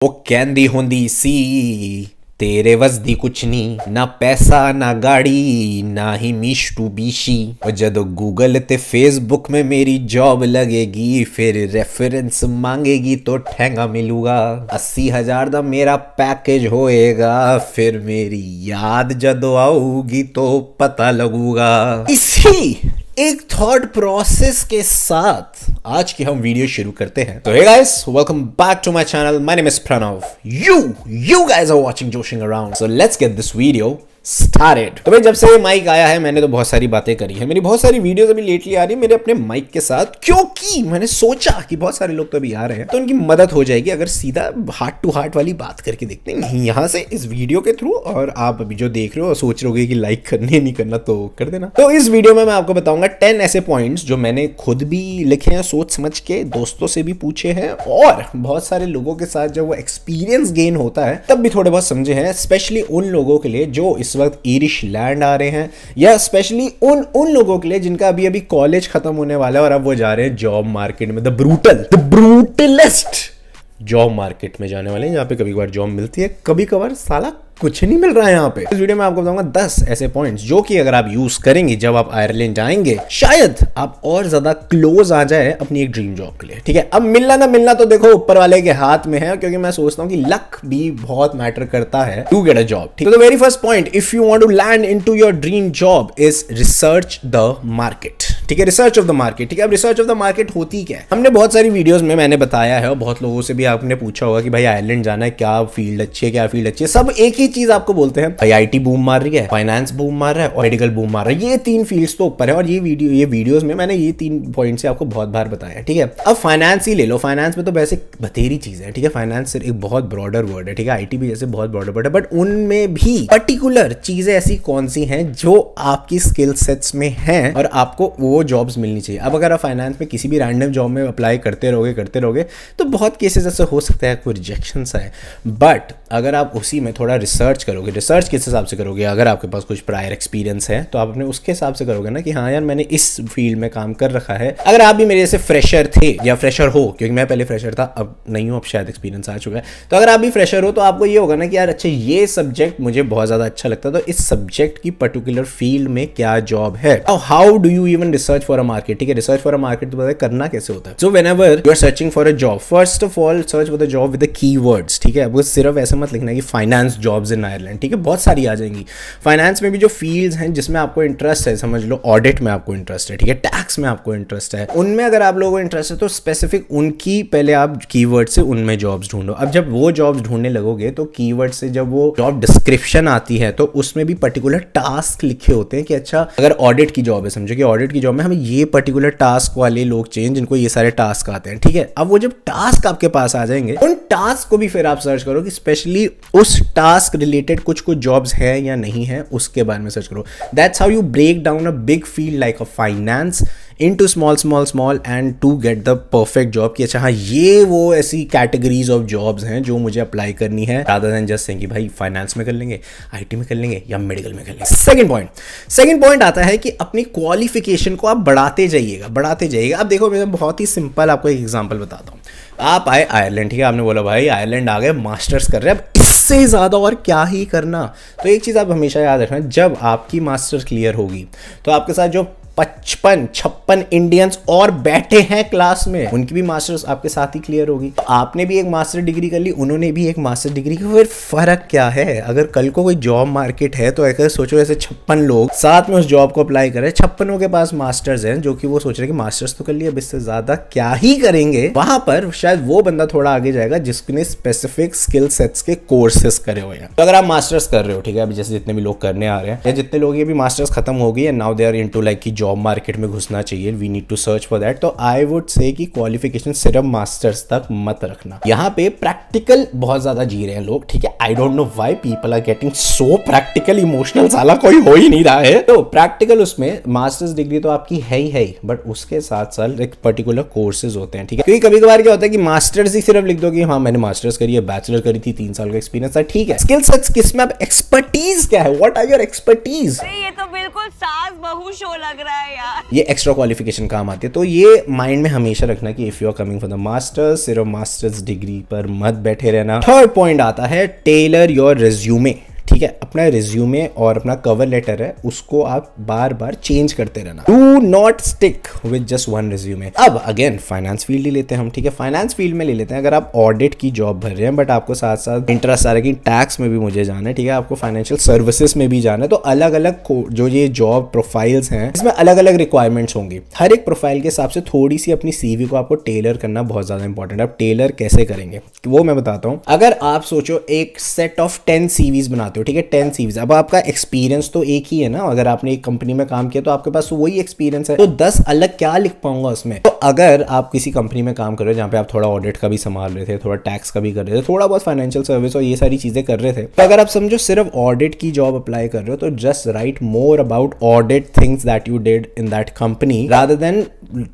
ਉਹ ਕਹਿੰਦੀ ਹੁੰਦੀ ਸੀ तेरे वस दी कुछ नहीं ना पैसा ना गाड़ी ना ही मीशू बीशी और जदों गूगल ते फेसबुक में मेरी जॉब लगेगी फिर रेफरेंस मांगेगी तो ठेंगा मिलूगा 80,000 दा मेरा पैकेज होएगा फिर मेरी याद जदों आऊगी तो पता लगूगा। इसी एक थॉट प्रोसेस के साथ आज की हम वीडियो शुरू करते हैं। तो hey guys, welcome back to my channel. My name is Pranav. You guys are watching joshing around. So let's get this video started. तो भाई जब से माइक आया है मैंने तो बहुत सारी बातें करी है। मेरी बहुत सारी वीडियोस अभी लेटली आ रही है मेरे अपने माइक के साथ, क्योंकि मैंने सोचा कि बहुत सारे लोग तो अभी आ रहे हैं तो उनकी मदद हो जाएगी अगर सीधा हार्ट टू हार्ट वाली बात करके देखते हैं यहाँ से इस वीडियो के थ्रू। और आप अभी जो देख रहे हो और सोच रहे हो कि लाइक करने नहीं करना तो कर देना। तो इस वीडियो में मैं आपको बताऊंगा 10 ऐसे पॉइंट्स जो मैंने खुद भी लिखे हैं, सोच समझ के, दोस्तों से भी पूछे हैं और बहुत सारे लोगों के साथ जब वो एक्सपीरियंस गेन होता है तब भी थोड़े बहुत समझे हैं। स्पेशली उन लोगों के लिए जो इस वक्त ईरिश लैंड आ रहे हैं, या स्पेशली उन लोगों के लिए जिनका अभी कॉलेज खत्म होने वाला है और अब वो जा रहे हैं जॉब मार्केट में, द ब्रूटलेस्ट जॉब मार्केट में जाने वाले हैं, जहां पे कभी कभार जॉब मिलती है, कभी कभार साला कुछ नहीं मिल रहा है यहाँ पे। इस वीडियो में आपको बताऊंगा 10 ऐसे पॉइंट्स जो कि अगर आप यूज करेंगे जब आप आयरलैंड जाएंगे शायद आप और ज्यादा क्लोज आ जाए अपनी एक ड्रीम जॉब के लिए। ठीक है, अब मिलना ना मिलना तो देखो ऊपर वाले के हाथ में है, क्योंकि मैं सोचता हूँ कि लक भी बहुत मैटर करता है टू गेट अ जॉब। ठीक है, तो very first point, if you want to land into your dream job is research the market. ठीक है, रिसर्च ऑफ द मार्केट। ठीक है, अब रिसर्च ऑफ द मार्केट होती क्या है? हमने बहुत सारी वीडियोस में मैंने बताया है और बहुत लोगों से भी आपने पूछा होगा कि भाई आयरलैंड जाना है, क्या फील्ड अच्छी है, क्या फील्ड अच्छी है। सब एक ही चीज आपको बोलते हैं, भाई आईटी बूम मार रही है, फाइनेंस बूम मार रहा है और मेडिकल बूम मार रहा है। ये 3 फील्ड्स तो ऊपर है और ये वीडियोस में मैंने ये 3 पॉइंट से आपको बहुत बार बताया। ठीक है, अब फाइनेंस ही ले लो। फाइनेंस में तो वैसे बतेरी चीज है। ठीक है, फाइनेंस एक बहुत ब्रॉडर वर्ड है। ठीक है, आईटी भी जैसे बहुत ब्रॉडर वर्ड है, बट उनमें भी पर्टिकुलर चीजें ऐसी कौन सी हैं जो आपकी स्किल सेट्स में हैं और आपको वो जॉब्स मिलनी चाहिए। अब अगर आप फाइनेंस में किसी भी रैंडम जॉब में अप्लाई करते रहोगे तो बहुत केसेस ऐसे हो सकता है कोई रिजेक्शन आए, बट अगर आप उसी में थोड़ा रिसर्च करोगे, रिसर्च किस हिसाब से करोगे, अगर आपके पास कुछ प्रायर एक्सपीरियंस है तो आप अपने उसके हिसाब से करोगे ना कि हाँ यार मैंने इस फील्ड में काम कर रखा है। अगर आप भी मेरे जैसे फ्रेशर थे या फ्रेशर हो, क्योंकि मैं पहले फ्रेशर था, अब नहीं हूँ, अब शायद एक्सपीरियंस आ चुका है, तो अगर आप भी फ्रेशर हो तो आपको ये होगा ना कि यार अच्छा ये सब्जेक्ट मुझे बहुत ज्यादा अच्छा लगता है, तो इस सब्जेक्ट की पर्टिकुलर फील्ड में क्या जॉब है। How do you even research for a market? ठीक है, रिसर्च फॉर अ मार्केट तो करना कैसे होता है? So whenever you are searching for a job, first of all search for the job with the keywords. ठीक है, अब सिर्फ ऐसे मत लिखना कि फाइनेंस जॉब्स इन आयरलैंड। ठीक है, बहुत सारी आ जाएंगी। फाइनेंस में भी जो फील्ड्स हैं जिसमें आपको इंटरेस्ट है, समझ लो ऑडिट में आपको इंटरेस्ट है, ठीक है, टैक्स में आपको इंटरेस्ट है, उनमें अगर आप लोगों को इंटरेस्ट है तो स्पेसिफिक उनकी पहले आप कीवर्ड से उनमें जॉब्स ढूंढो। अब जब वो जॉब्स ढूंढने लगोगे तो कीवर्ड से जब वो जॉब डिस्क्रिप्शन आती है तो उसमें भी पर्टिकुलर टास्क लिखे होते हैं कि अच्छा अगर ऑडिट की जॉब है, समझो कि ऑडिट की जॉब में हमें ये पर्टिकुलर टास्क वाले लोग चाहिए जिनको ये सारे टास्क आते हैं। ठीक है, अब वो जब टास्क आपके पास आ जाएंगे उन टास्क को भी फिर आप सर्च करो कि स्पेशली उस टास्क रिलेटेड कुछ जॉब्स है या नहीं है, उसके बारे में सर्च करो। That's how you break down a big field like a finance into small and to get the perfect job कि अच्छा हाँ ये वो ऐसी कैटेगरीज ऑफ जॉब्स हैं जो मुझे अप्लाई करनी है, rather than just saying कि भाई फाइनेंस में कर लेंगे, आईटी में कर लेंगे या मेडिकल में कर लेंगे। सेकंड पॉइंट आता है कि अपनी क्वालिफिकेशन को आप बढ़ाते जाइएगा। अब देखो मैं बहुत ही सिंपल आपको एक एग्जांपल बताता हूँ। आप आए आयरलैंड, ठीक है, आपने बोला भाई आयरलैंड आ गए, मास्टर्स कर रहे हैं, अब इससे ज्यादा और क्या ही करना। तो एक चीज आप हमेशा याद रखना, जब आपकी मास्टर्स क्लियर होगी तो आपके साथ जो 56 इंडियंस और बैठे हैं क्लास में, उनकी भी मास्टर्स आपके साथ ही क्लियर होगी। तो आपने भी एक मास्टर डिग्री कर ली, उन्होंने भी एक मास्टर डिग्री की, फिर फर्क क्या है? अगर कल को कोई जॉब मार्केट है तो अगर सोचो ऐसे 56 लोग साथ में उस जॉब को अप्लाई करें, 56 के पास मास्टर्स हैं, जो कि वो सोच रहे हैं कि मास्टर्स तो कर लिया, अब इससे ज्यादा क्या ही करेंगे। वहां पर शायद वो बंदा थोड़ा आगे जाएगा जिसने स्पेसिफिक स्किल सेट्स के कोर्सेस करे हुए हैं। तो अगर आप मास्टर्स कर रहे हो, ठीक है, अभी जैसे जितने भी लोग करने आ रहे हैं या जितने लोग ये भी मास्टर्स खत्म हो गई है, now they are into like की जॉब मार्केट में घुसना चाहिए, we need to search for that, तो आई वुड से कि क्वालिफिकेशन सिर्फ मास्टर्स तक मत रखना। यहाँ पे प्रैक्टिकल बहुत ज्यादा जी रहे हैं लोग। ठीक है, I don't know why people are getting so practical emotional, साला कोई हो ही नहीं रहा है। तो प्रैक्टिकल उसमें मास्टर्स डिग्री तो आपकी है ही, बट उसके साथ साथ एक पर्टिकुलर कोर्सेज होते हैं। ठीक है, क्योंकि कभी कभार क्या होता है कि मास्टर्स ही सिर्फ लिख दो कि हाँ मैंने मास्टर्स करी है, बैचलर करी थी, 3 साल का एक्सपीरियंस था, ठीक है, स्किल सेट्स किसमें, एक्सपर्टीज क्या है, व्हाट आर योर एक्सपर्टीज? ये तो बिल्कुल कुछ सास बहू शो लग रहा है यार। ये एक्स्ट्रा क्वालिफिकेशन काम आती है, तो ये माइंड में हमेशा रखना कि if you are coming for the masters, सिर्फ मास्टर्स डिग्री पर मत बैठे रहना। थर्ड पॉइंट आता है टेलर योर रिज्यूमे। ठीक है, अपना रिज्यूमे और अपना कवर लेटर है उसको आप बार बार चेंज करते रहना। Do not stick with just one resume. अब अगेन फाइनेंस फील्ड ही लेते हैं हम। ठीक है, फाइनेंस फील्ड में ले लेते हैं। अगर आप ऑडिट की जॉब भर रहे हैं बट आपको साथ साथ इंटरेस्ट आ रहा है कि टैक्स में भी मुझे जाना है, ठीक है, आपको फाइनेंशियल सर्विसेज में भी जाना है, तो अलग अलग जो ये जॉब प्रोफाइल्स हैं इसमें अलग अलग रिक्वायरमेंट्स होंगी। हर एक प्रोफाइल के हिसाब से थोड़ी सी अपनी सीवी को आपको टेलर करना बहुत ज्यादा इंपॉर्टेंट है। आप टेलर कैसे करेंगे वो मैं बताता हूँ। अगर आप सोचो एक सेट ऑफ 10 सीवीज बनाते हो, ठीक है, 10 सीवीज, अब आपका एक्सपीरियंस तो एक ही है ना। अगर आपने एक कंपनी में काम किया तो आपके पास वही एक्सपीरियंस है, तो 10 अलग क्या लिख पाऊंगा उसमें। तो अगर आप किसी कंपनी में काम कर रहे हो जहां पे आप थोड़ा ऑडिट का भी संभाल रहे थे, थोड़ा टैक्स का भी कर रहे थे, थोड़ा बहुत फाइनेंशियल सर्विस और ये सारी चीजें कर रहे थे, तो अगर आप समझो सिर्फ ऑडिट की जॉब अप्लाई कर रहे हो तो just right more about audit things that you did in that company rather than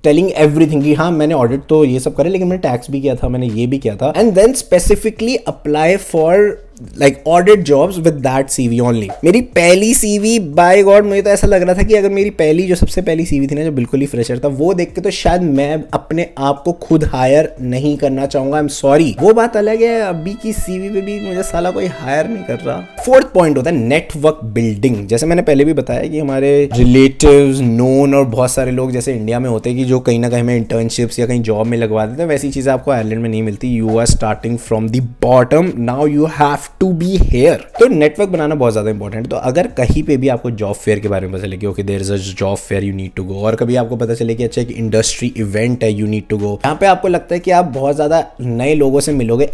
telling everything कि हाँ मैंने ऑडिट तो ये सब करे लेकिन मैंने टैक्स भी किया था, मैंने ये भी किया था। And then specifically apply for like audit jobs with that CV only। मेरी पहली CV बाय गॉड मुझे तो ऐसा लग रहा था कि अगर मेरी पहली जो सबसे पहली CV थी ना, जो बिल्कुल ही फ्रेशर था, वो देख के तो शायद मैं अपने आप को खुद हायर नहीं करना चाहूंगा। आई एम सॉरी, वो बात अलग है। अभी की CV पे भी मुझे साला कोई हायर नहीं कर रहा। फोर्थ पॉइंट होता है नेटवर्क बिल्डिंग। जैसे मैंने पहले भी बताया कि हमारे रिलेटिव्स, नोन और बहुत सारे लोग जैसे इंडिया में होते हैं कि जो कहीं ना कहीं हमें इंटर्नशिप्स या कहीं जॉब में लगवा देते हैं, वैसी चीजें आपको आयरलैंड में नहीं मिलती। You are starting from the bottom, now you have to be here. तो नेटवर्क बनाना बहुत ज्यादा इंपॉर्टेंट है। तो अगर कहीं पे भी आपको जॉब फेयर के बारे में पता चले कि okay there is a job fair, you need to go, और कभी आपको पता चले कि अच्छा एक इंडस्ट्री इवेंट है, यू नीड टू गो, यहाँ पे आपको लगता है कि आप बहुत ज्यादा नए लोगों से मिलोगे,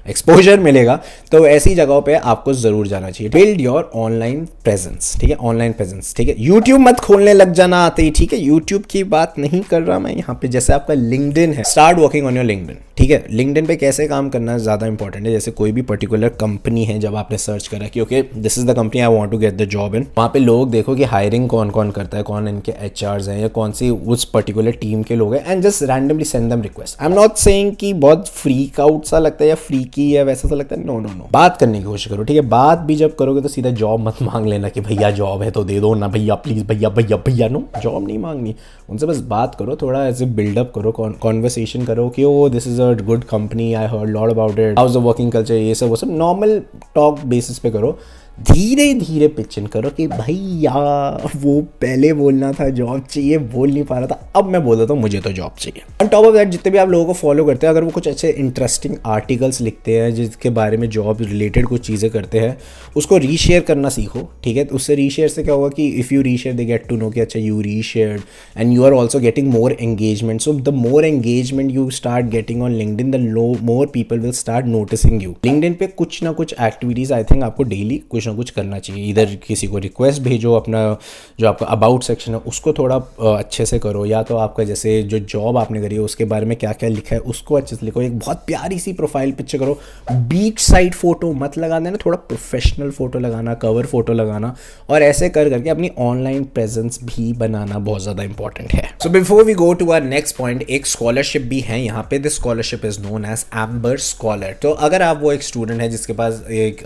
एक्सपोजर मिलेगा, तो ऐसी जगहों पे आपको जरूर जाना चाहिए। Build your online presence. ठीक है, ऑनलाइन प्रेजेंस। ठीक है, यूट्यूब मत खोलने लग जाना आते ही। ठीक है, यूट्यूब की बात नहीं कर रहा मैं यहाँ पे। जैसे आपका लिंक्डइन है, start working on your LinkedIn. ठीक है, लिंक्डइन पे कैसे काम करना ज्यादा इंपॉर्टेंट है। जैसे कोई भी पर्टिकुलर कंपनी है, जब आपने सर्च करा कि okay this is the company I want to get the job in, वहाँ पे लोग देखो कि हायरिंग कौन कौन करता है, कौन इनके एचआर्स हैं या कौन सी उस पर्टिकुलर टीम के लोग हैं, and just randomly send them request. I am not saying कि बहुत फ्रीक आउट सा लगता है या फ्रीकी या वैसा सा लगता है, नो नो नो। बात करने की कोशिश करो। ठीक है, बात भी जब करोगे तो सीधा जॉब मत मांग लेना कि भैया जॉब है तो दे दो ना भैया, प्लीज भैया भैया भैया। नो, जॉब नहीं मांगनी। उनसे बस बात करो, थोड़ा ऐसे बिल्डअप करो, कॉन्वर्सेशन करो कि oh this is a good company, I heard lot about it, how is the working culture, ये सब वो सब नॉर्मल टॉक बेसिस पे करो। धीरे धीरे पिच इन करो कि भैया वो पहले बोलना था जॉब चाहिए, बोल नहीं पा रहा था, अब मैं बोल देता हूँ मुझे तो जॉब चाहिए। ऑन टॉप ऑफ दैट जितने भी आप लोगों को फॉलो करते हैं, अगर वो कुछ अच्छे इंटरेस्टिंग आर्टिकल्स लिखते हैं जिसके बारे में जॉब रिलेटेड कुछ चीज़ें करते हैं, उसको रीशेयर करना सीखो। ठीक है, उससे रीशेयर से क्या होगा कि if you reshare they get to know कि अच्छा you reshared and you are also getting more engagement. So the more engagement you start getting on LinkedIn, the more people will start noticing you. LinkedIn पे कुछ ना कुछ activities I think आपको daily कुछ ना कुछ करना चाहिए। इधर किसी को रिक्वेस्ट भेजो, अपना जो आपका अबाउट सेक्शन है उसको थोड़ा अच्छे से करो, या तो आपका जैसे जो जॉब आपने करी है उसके बारे में क्या क्या लिखा है उसको अच्छे से लिखो। एक बहुत प्यारी सी प्रोफाइल पिक्चर करो। बीच साइड फोटो मत लगा देना, थोड़ा प्रोफेशनल फोटो लगाना, कवर फोटो लगाना, और ऐसे कर करके अपनी ऑनलाइन प्रेजेंस भी बनाना बहुत ज़्यादा इंपॉर्टेंट है। So before we go to our next point, एक स्कॉलरशिप भी है यहाँ पे। This scholarship is known as Amber scholar. तो अगर आप वो एक स्टूडेंट है जिसके पास एक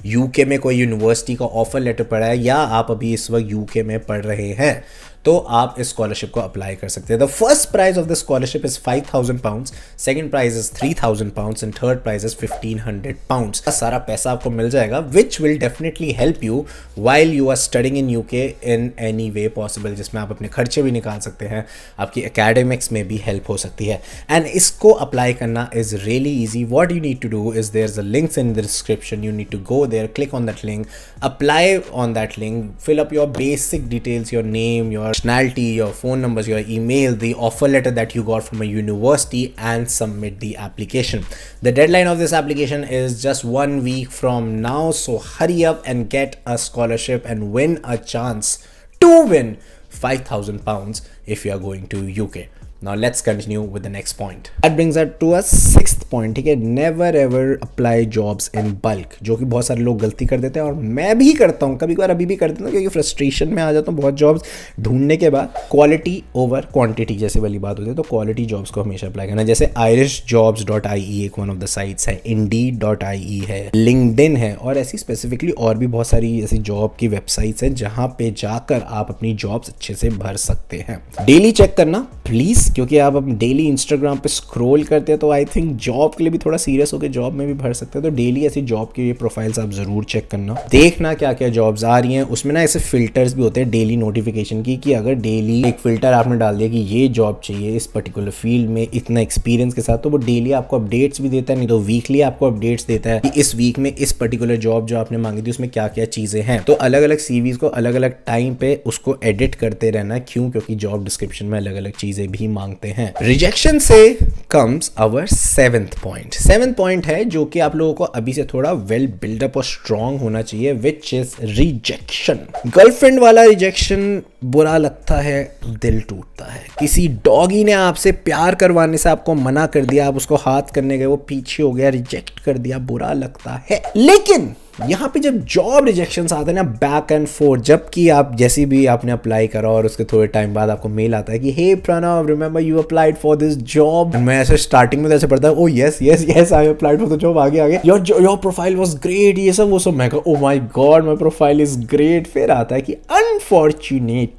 यूके में कोई यूनिवर्सिटी का ऑफर लेटर पड़ा है, या आप अभी इस वक्त यूके में पढ़ रहे हैं, तो आप इस स्कॉलरशिप को अप्लाई कर सकते हैं। The first prize of the scholarship is £5,000, second prize is £3,000 and third prize is £1,500। सारा पैसा आपको मिल जाएगा which will definitely help you while you are studying in UK in any way possible, जिसमें आप अपने खर्चे भी निकाल सकते हैं, आपकी एकेडमिक्स में भी हेल्प हो सकती है। एंड इसको अप्लाई करना is really easy. What you need to do is there is a links in the description, you need to go there, click on that link, apply on that link, fill up your basic details, your name, your nationality, your phone numbers, your email, the offer letter that you got from a university, and submit the application. The deadline of this application is just 1 week from now, so hurry up and get a scholarship and win a chance to win £5,000 if you are going to UK. Now let's continue with the next point. That brings us to a sixth point, ठीक है, never ever apply jobs in bulk, जो कि बहुत सारे लोग गलती कर देते हैं और मैं भी करता हूँ, कभी कभार अभी भी करता हूँ, क्योंकि फ्रस्ट्रेशन में आ जाता हूँ बहुत जॉब्स ढूंढने के बाद। क्वालिटी ओवर क्वांटिटी जैसे वाली बात होती है, तो क्वालिटी जॉब्स को हमेशा अप्लाई करना। जैसे irishjobs.ie एक वन ऑफ द साइट्स है, indeed.ie है, लिंक्डइन है, और ऐसी स्पेसिफिकली और भी बहुत सारी ऐसी जॉब की वेबसाइट्स हैं जहाँ पे जाकर आप अपनी जॉब्स अच्छे से भर सकते हैं। डेली चेक करना प्लीज, क्योंकि आप अब डेली इंस्टाग्राम पे स्क्रॉल करते हैं तो आई थिंक जॉब के लिए भी थोड़ा सीरियस होकर जॉब में भी भर सकते हैं। तो डेली ऐसी जॉब की प्रोफाइल्स आप जरूर चेक करना, देखना क्या क्या जॉब्स आ रही हैं। उसमें ना ऐसे फिल्टर्स भी होते हैं डेली नोटिफिकेशन की, कि अगर डेली एक फिल्टर आपने डाल दिया कि ये जॉब चाहिए इस पर्टिकुलर फील्ड में इतना एक्सपीरियंस के साथ, तो वो डेली आपको अपडेट्स भी देता है, नहीं तो वीकली आपको अपडेट्स देता है कि इस वीक में इस पर्टिकुलर जॉब जो आपने मांगी थी उसमें क्या क्या चीजें हैं। तो अलग अलग सीवीज को अलग अलग टाइम पे उसको एडिट करते रहना। क्यों? क्योंकि जॉब डिस्क्रिप्शन में अलग अलग चीजें भी मांगते हैं। रिजेक्शन से comes our seventh point. Seventh point है जो कि आप लोगों को अभी से थोड़ा वेल बिल्डअप और स्ट्रांग होना चाहिए, विच इज रिजेक्शन। गर्लफ्रेंड वाला रिजेक्शन बुरा लगता है, दिल टूटता है। किसी डॉगी ने आपसे प्यार करवाने से आपको मना कर दिया, आप उसको हाथ करने गए, वो पीछे हो गया, रिजेक्ट कर दिया, बुरा लगता है। लेकिन यहाँ पे जब जॉब रिजेक्शंस आते हैं ना बैक एंड फोर्थ, जबकि आप जैसी भी आपने अप्लाई करा और उसके थोड़े टाइम बाद आपको मेल आता है कि hey Pranav, remember you applied for this job. मैं ऐसे स्टार्टिंग में ऐसे पढ़ता है, oh yes yes yes I applied for the job, आगे आगे योर प्रोफाइल वाज ग्रेट, ये सब वो सब। मैं कहा oh my God my profile is great. फिर आता है कि अनफॉर्चुनेटली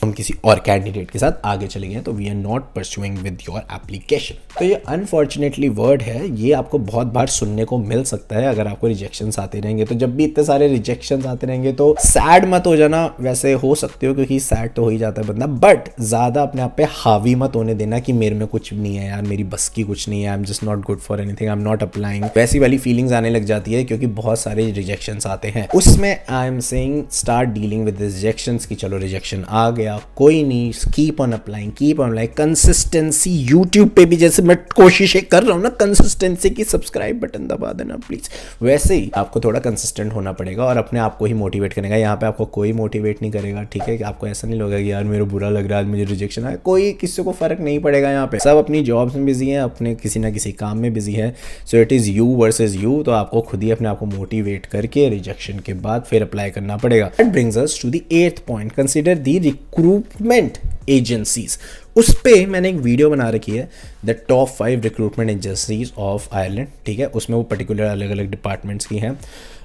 हम किसी और कैंडिडेट के साथ आगे चले गए, तो we are not pursuing with your application. तो ये अनफॉर्चुनेटली वर्ड है, ये आपको बहुत बार सुनने को मिल सकता है अगर आपको रिजेक्शंस आते रहेंगे। तो जब भी इतने सारे रिजेक्शंस आते रहेंगे तो सैड मत हो जाना, वैसे हो सकते हो क्योंकि सैड तो हो ही जाता है बंदा, बट ज्यादा अपने आप पे हावी मत होने देना कि मेरे में कुछ नहीं है यार, मेरी बस की कुछ नहीं है, I am just not good for anything, I am not applying. वैसी वाली फीलिंग्स आने लग जाती है क्योंकि बहुत सारे रिजेक्शंस आते हैं। उसमें I am saying start dealing with rejections की चलो रिजेक्शन आ गया, कोई नहीं, keep on applying, keep on applying. Consistency YouTube पे भी जैसे मैं कोशिशें कर रहा हूँ ना कंसिस्टेंसी की, सब्सक्राइब बटन दबा देना प्लीज। वैसे ही आपको थोड़ा कंसिस्टेंट होना पड़ेगा और अपने आप को ही मोटिवेट करेगा। यहाँ पे आपको कोई मोटिवेट नहीं करेगा, ठीक है, कि आपको ऐसा नहीं लगेगा कि यार मेरे बुरा लग रहा है, आज मुझे रिजेक्शन आया। कोई किसी को फर्क नहीं पड़ेगा, यहाँ पे सब अपनी जॉब्स में बिजी हैं, अपने किसी ना किसी काम में बिजी है। So it is you versus you. तो आपको खुद ही अपने आप को मोटिवेट करके रिजेक्शन के बाद फिर अप्लाई करना पड़ेगा। That brings us to the 8th point, consider the recruitment agencies. उस पे मैंने एक वीडियो बना रखी है, the top 5 recruitment agencies of Ireland, ठीक है, उसमें वो पर्टिकुलर अलग अलग डिपार्टमेंट्स की हैं।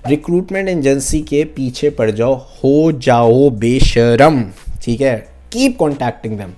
रिक्रूटमेंट एजेंसी के पीछे पड़ जाओ, हो जाओ बेशरम, ठीक है, keep contacting them.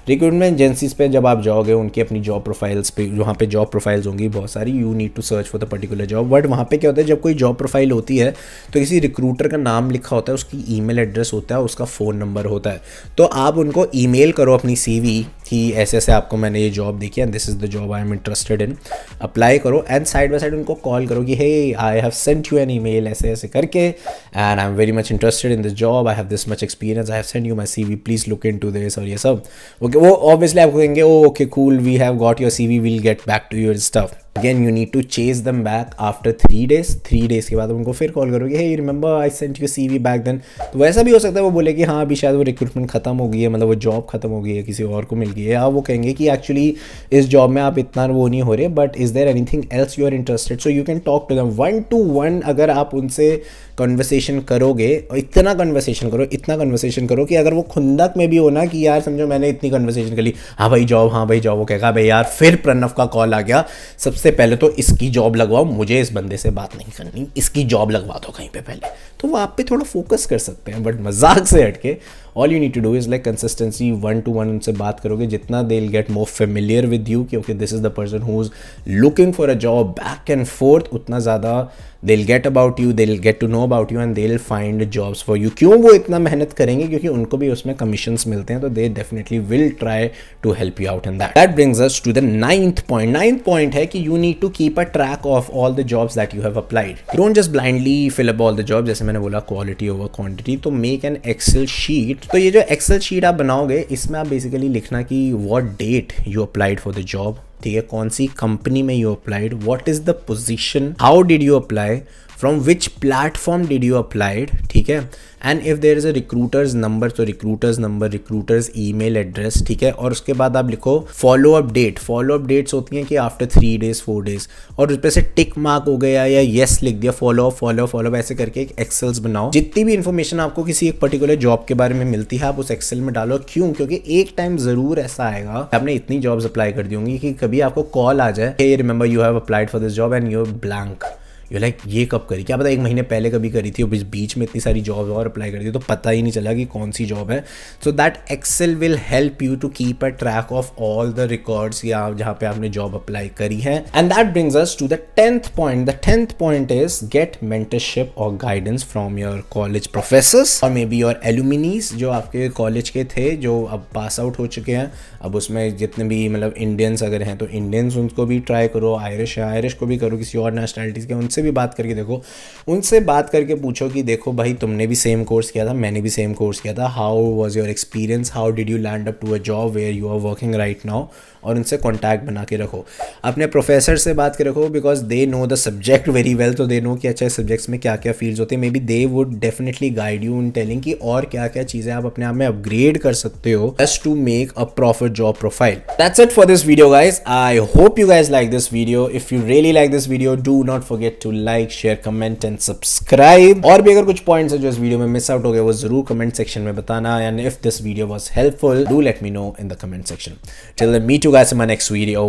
Recruitment agencies पे जब आप जाओगे, उनकी अपनी जॉब प्रोफाइल्स पे, वहाँ पे जॉब प्रोफाइल्स होंगी बहुत सारी, you need to search for the particular job. But वहाँ पे क्या होता है, जब कोई जॉब प्रोफाइल होती है तो किसी रिक्रूटर का नाम लिखा होता है, उसकी ईमेल एड्रेस होता है, उसका फ़ोन नंबर होता है। तो आप उनको ईमेल करो अपनी CV कि ऐसे ऐसे आपको मैंने ये जॉब देखी and this is the job I am interested in, apply करो। एंड साइड बाय साइड उनको कॉल करो कि hey I have sent you an email ऐसे ऐसे करके, and I am very much interested in this job, I have this much experience, I have sent you my CV, please look into this, और ये सब। Okay, वो obviously आपको कहेंगे oh okay cool, we have got your CV, will get back to your stuff. Again you need to chase them back after 3 days। 3 days के बाद उनको फिर कॉल करोगे, hey remember I sent you CV back then. तो वैसा भी हो सकता है वो बोले कि हाँ अभी शायद वो रिक्रूटमेंट खत्म हो गई है, मतलब वो जॉब खत्म हो गई है, किसी और को मिल गई है, या वो कहेंगे कि एक्चुअली इस जॉब में आप इतना वो नहीं हो रहे, but is there anything else you are interested. So you can talk to them 1-to-1। अगर आप उनसे कन्वर्सेशन करोगे, और इतना कन्वर्सेशन करो कि अगर वो खुंदक में भी हो ना कि यार समझो मैंने इतनी कन्वर्सेशन कर ली, हाँ भाई जॉब, हाँ भाई जॉब, वो कहेगा भाई यार फिर प्रणव का कॉल आ गया, सबसे पहले तो इसकी जॉब लगवाओ, मुझे इस बंदे से बात नहीं करनी, इसकी जॉब लगवा दो कहीं पे पहले। तो वो आप पे थोड़ा फोकस कर सकते हैं, बट मजाक से हटके all you need to do is like consistency, 1-to-1 उनसे बात करोगे, जितना they will get more familiar with you, क्योंकि this is the person who is looking for a job back and forth, उतना ज़्यादा they will get about you, they will get to know about you and they will find jobs for you. क्यों वो इतना मेहनत करेंगे? क्योंकि उनको भी उसमें कमीशंस मिलते हैं, तो they definitely will try to help you out in that. That brings us to the 9th point. 9th point है कि you need to keep a track of all the jobs that you have applied. Don't just blindly fill up all the job, जैसे मैंने बोला quality over quantity. तो make an Excel sheet. तो ये जो Excel sheet आप बनाओगे, इसमें आप बेसिकली लिखना कि what date you applied for the job, ठीक है, कौन सी कंपनी में you applied, what is the position, how did you apply, from which platform did you applied, ठीक है, and if there is a recruiters number, तो recruiters number, recruiters email address, ठीक है, और उसके बाद आप लिखो follow up date. Follow up dates होती हैं कि आफ्टर 3 days 4 days, और उस पर से टिक मार्क हो गया या येस लिख दिया, फॉलो अप ऐसे करके एक एक्सेल्स बनाओ। जितनी भी इन्फॉर्मेशन आपको किसी एक पर्टिकुलर जॉब के बारे में मिलती है आप उस एक्सेल में डालो। क्यों? क्योंकि एक टाइम जरूर ऐसा आएगा, आपने इतनी जॉब्स अप्लाई कर दी होंगी कि कभी आपको कॉल आ जाए, hey remember you have applied for this job and you are blank. You like ये कब करी, क्या पता 1 महीने पहले कभी करी थी, बीच में इतनी सारी जॉब और अप्लाई कर दी तो पता ही नहीं चला कि कौन सी जॉब है। So that excel will help you to keep a track of all the records या जहाँ पे आपने जॉब अप्लाई करी है। And that brings us to the 10th point. The 10th point is get mentorship और guidance from your college professors और may be your एलुमिनीज जो आपके कॉलेज के थे, जो अब पास आउट हो चुके हैं। अब उसमें जितने भी मतलब इंडियंस अगर हैं तो इंडियंस उनको भी ट्राई करो, आयरिश है आयरिश को भी करो, किसी और नेशनलिटीज़ के उनसे भी बात करके देखो, उनसे बात करके पूछो कि देखो भाई तुमने भी सेम कोर्स किया था, मैंने भी सेम कोर्स किया था, how was your experience, how did you land up to a job where you are working right now, और उनसे कॉन्टैक्ट बना के रखो। अपने प्रोफेसर से बात के रखो because they know the subject very well, तो दे नो कि अच्छा सब्जेक्ट्स में क्या क्या फील्ड्स होते हैं। May be they would definitely guide you in telling कि और क्या क्या चीज़ें आप अपने आप में अपग्रेड कर सकते हो just to make a proper job profile. That's it for this video guys. I hope you guys like this video. If you really like this video do not forget to like, share, comment and subscribe. और भी अगर कुछ points है जो इस video में miss out हो गए वो जरूर कमेंट सेक्शन में बताना। And if this video was helpful do let me know in the comment section. Till then meet you guys in my next video.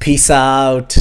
Peace out.